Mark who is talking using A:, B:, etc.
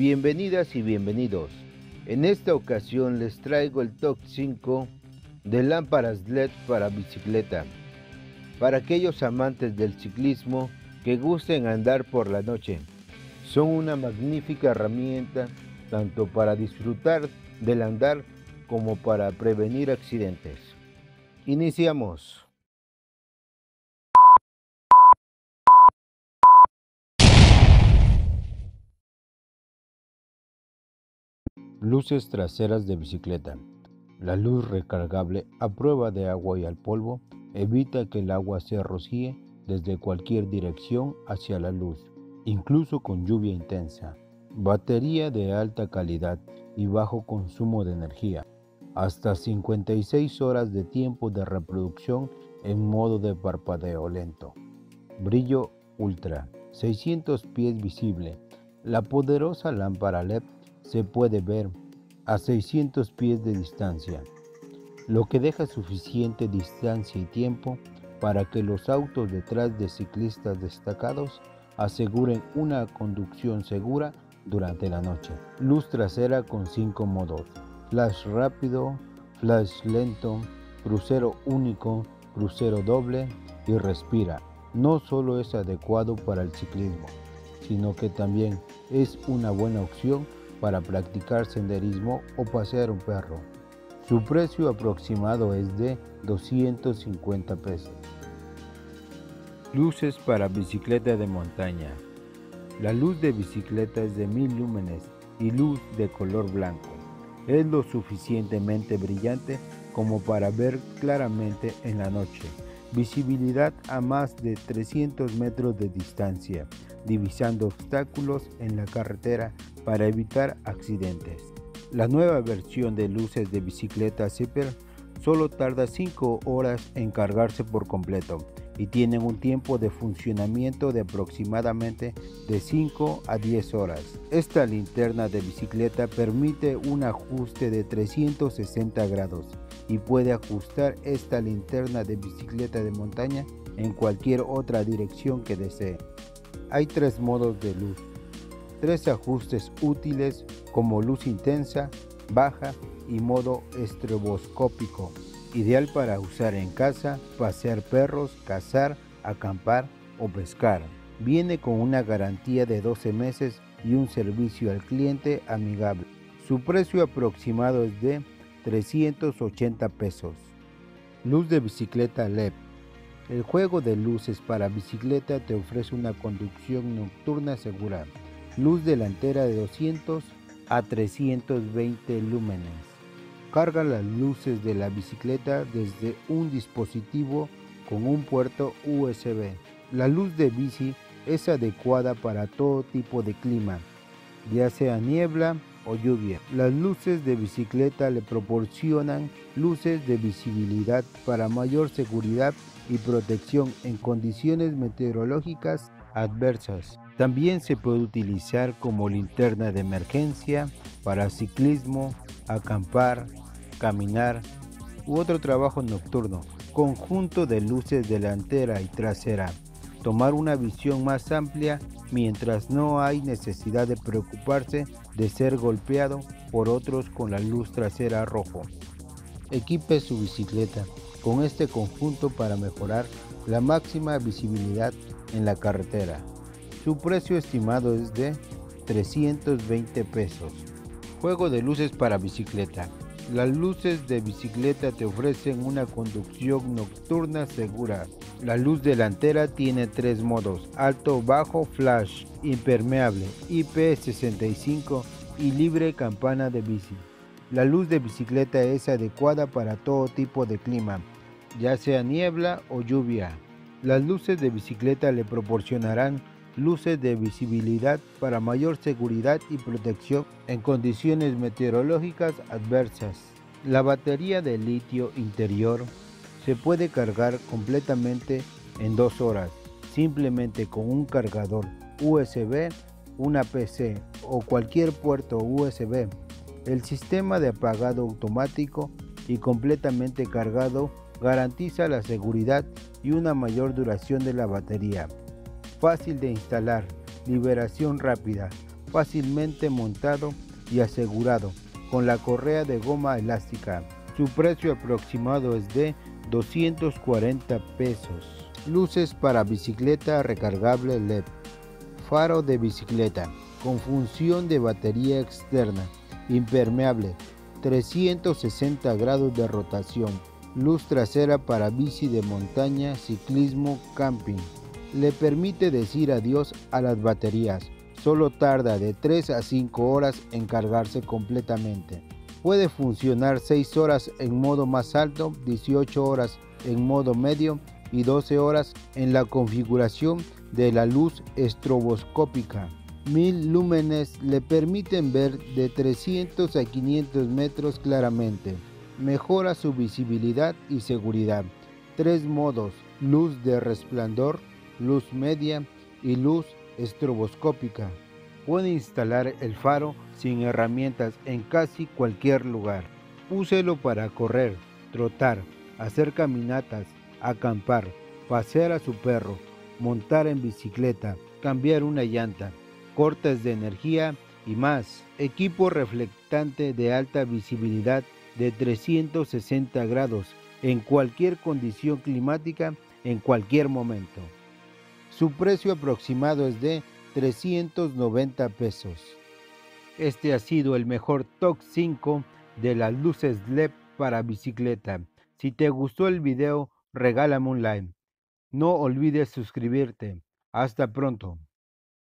A: Bienvenidas y bienvenidos. En esta ocasión les traigo el top 5 de lámparas LED para bicicleta. Para aquellos amantes del ciclismo que gusten andar por la noche, son una magnífica herramienta tanto para disfrutar del andar como para prevenir accidentes. Iniciamos. Luces traseras de bicicleta. La luz recargable a prueba de agua y al polvo evita que el agua se rocíe desde cualquier dirección hacia la luz, incluso con lluvia intensa. Batería de alta calidad y bajo consumo de energía. Hasta 56 horas de tiempo de reproducción en modo de parpadeo lento. Brillo ultra, 600 pies visible. La poderosa lámpara LED se puede ver a 600 pies de distancia, lo que deja suficiente distancia y tiempo para que los autos detrás de ciclistas destacados aseguren una conducción segura durante la noche. Luz trasera con 5 modos: flash rápido, flash lento, crucero único, crucero doble y respira. No solo es adecuado para el ciclismo, sino que también es una buena opción para practicar senderismo o pasear un perro. Su precio aproximado es de 250 pesos. Luces para bicicleta de montaña. La luz de bicicleta es de 1000 lúmenes y luz de color blanco. Es lo suficientemente brillante como para ver claramente en la noche. Visibilidad a más de 300 metros de distancia, divisando obstáculos en la carretera para evitar accidentes. La nueva versión de luces de bicicleta Zipper solo tarda 5 horas en cargarse por completo y tienen un tiempo de funcionamiento de aproximadamente de 5 a 10 horas. Esta linterna de bicicleta permite un ajuste de 360 grados y puede ajustar esta linterna de bicicleta de montaña en cualquier otra dirección que desee. Hay 3 modos de luz, 3 ajustes útiles como luz intensa, baja y modo estroboscópico, ideal para usar en casa, pasear perros, cazar, acampar o pescar. Viene con una garantía de 12 meses y un servicio al cliente amigable. Su precio aproximado es de 380 pesos. Luz de bicicleta LED. El juego de luces para bicicleta te ofrece una conducción nocturna segura. Luz delantera de 200 a 320 lúmenes. Carga las luces de la bicicleta desde un dispositivo con un puerto USB. La luz de bici es adecuada para todo tipo de clima, ya sea niebla o lluvia. Las luces de bicicleta le proporcionan luces de visibilidad para mayor seguridad y protección en condiciones meteorológicas adversas. También se puede utilizar como linterna de emergencia para ciclismo, acampar, caminar u otro trabajo nocturno. Conjunto de luces delantera y trasera. Tomar una visión más amplia mientras no hay necesidad de preocuparse de ser golpeado por otros con la luz trasera rojo. Equipe su bicicleta con este conjunto para mejorar la máxima visibilidad en la carretera. Su precio estimado es de 320 pesos. Juego de luces para bicicleta. Las luces de bicicleta te ofrecen una conducción nocturna segura. La luz delantera tiene 3 modos: alto, bajo, flash, impermeable, IP65 y libre campana de bici. La luz de bicicleta es adecuada para todo tipo de clima, ya sea niebla o lluvia. Las luces de bicicleta le proporcionarán luces de visibilidad para mayor seguridad y protección en condiciones meteorológicas adversas. La batería de litio interior se puede cargar completamente en 2 horas, simplemente con un cargador USB, una PC o cualquier puerto USB. El sistema de apagado automático y completamente cargado garantiza la seguridad y una mayor duración de la batería. Fácil de instalar, liberación rápida. fácilmente montado y asegurado con la correa de goma elástica. Su precio aproximado es de 240 pesos. Luces para bicicleta recargable LED. Faro de bicicleta con función de batería externa, impermeable, 360 grados de rotación. Luz trasera para bici de montaña, ciclismo, camping. Le permite decir adiós a las baterías. Solo tarda de 3 a 5 horas en cargarse completamente. Puede funcionar 6 horas en modo más alto, 18 horas en modo medio y 12 horas en la configuración de la luz estroboscópica. 1000 lúmenes le permiten ver de 300 a 500 metros claramente. Mejora su visibilidad y seguridad. 3 modos: luz de resplandor, luz media y luz estroboscópica. Puede instalar el faro sin herramientas en casi cualquier lugar. Úselo para correr, trotar, hacer caminatas, acampar, pasear a su perro, montar en bicicleta, cambiar una llanta, cortes de energía y más. Equipo reflectante de alta visibilidad de 360 grados en cualquier condición climática en cualquier momento. Su precio aproximado es de 390 pesos. Este ha sido el mejor top 5 de las luces LED para bicicleta. Si te gustó el video, regálame un like. No olvides suscribirte. Hasta pronto.